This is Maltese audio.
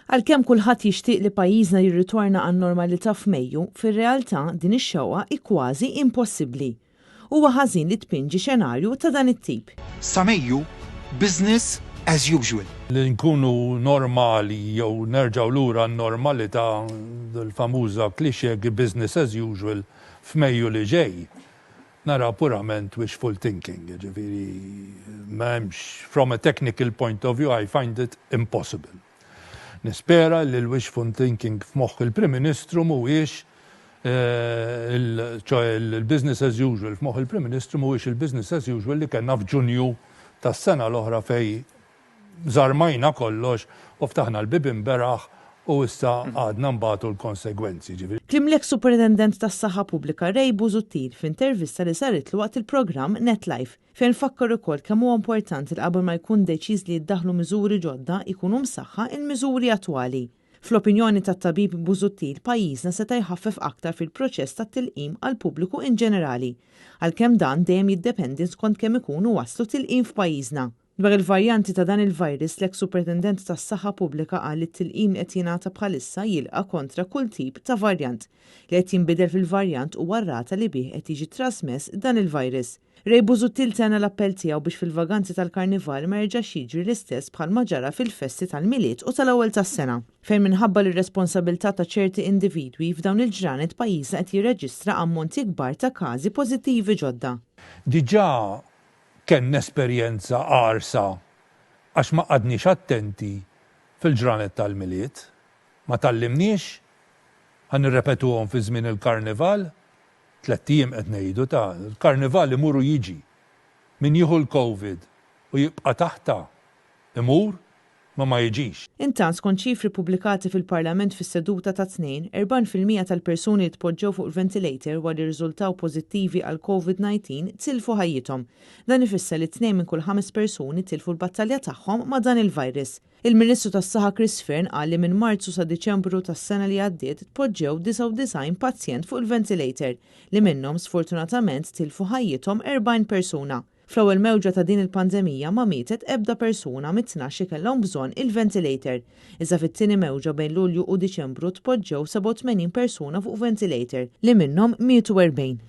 Għalkemm kulħadd jixtieq li pajjiżna jirritorna għan-normalità f'Mejju, fir-realtà din ix-xewqa hi kważi impossibbli. Huwa ħażin li tpinġi xenarju ta' dan it-tip. Sa Mejju, business as usual. Li nkunu normali jew nerġgħu lura n-normalità l-famuża klixxe business as usual f'Mejju li ġej. Nara purament wishful thinking, ġifieri m'hemmx from a technical point of view I find it impossible. Nispera li l-wishful thinking f'moħħ il-Prim Ministru mhuwiex il-business as usual f'moħħ il-Prim Ministru mhuwiex il-business as usual li kellna f'Ġunju tas-sena l-oħra fej żarmajna kollox u ftaħna l-bibien beraħ u issa għadna mbagħtu l-konsegwenzi. Klim l-eks Superintendent tas-Saħħa Pubblika Ray Busuttil f'intervista li saritlu waqt il-programm NetLife fejn fakkar ukoll kemm huwa importanti li qabel ma jkun deċiż li jiddaħħlu miżuri ġodda jkunu msaħħa il-miżuri attwali. Fl-opinjoni tat-tabib Busuttil pajjiżna seta' jħaffef aktar fil-proċess tat-tilqim għall-pubbliku in ġenerali, għalkemm dan dejjem jiddependi skont kemm ikunu waslu tilqim f'pajjiżna. Dwar il-varjanti ta' dan il-virus l-eks Superintendent tas-Saħħa Pubblika qal li t-tilqim li qed jingħata bħalissa jilqa' kontra kull tip ta' varjant li qed jinbidel fil-varjant u r-rata li bih qed jiġi trasmess dan il-virus. Ray Busuttil tena l-appell tiegħu biex fil-vaganzi tal-Karnival ma jerġax jiġri l-istess bħalma ġara fil-festi tal-miliet u tal-ewwel tas-sena, fejn minħabba l-irresponsabilità ta' ċerti individwi f'dawn il-ġranet pajjiżna qed jirreġistra ammonti kbar ta' każi pożittivi ġodda. Diġà kien esperjenza qarsa għax ma qadniex attenti fil-ġranet tal-miliet, ma tallimniex ħan nirrepetuhom fi żmien il-Karnival, 3 ijiem qed ngħidu ta' il-Karnival imur u jiġi. Min jieħu l-COVID u jibqa' taħta imur ma jiġix. Intant skont ċifri pubblikati fil-Parlament fis-seduta ta' tnejn, 40% tal-persuni li tpoġġew fuq il-ventilator wara jirriżultaw pożittivi għal COVID-19 tilfu ħajjithom. Dan ifisser li 2 minn kull 5 persuni tilfu l-battalja tagħhom ma' dan il-virus. Il-Ministru tas-Saħħa Chris Fearn qal li minn Marzu sa Diċembru tas-sena li għaddiet tpoġġew 99 pazjent fuq il-ventilator li minnhom sfortunatament tilfu ħajjithom 40 persuna. Fl-ewwel mewġa ta' din il-pandemija ma mietet ebda persuna mit-12 kellhom bżonn il-ventilator. Iżda fit-tieni mewġa bejn Lulju u Diċembru tpoġġew 87 persuna fuq ventilator li minnhom mietu 40.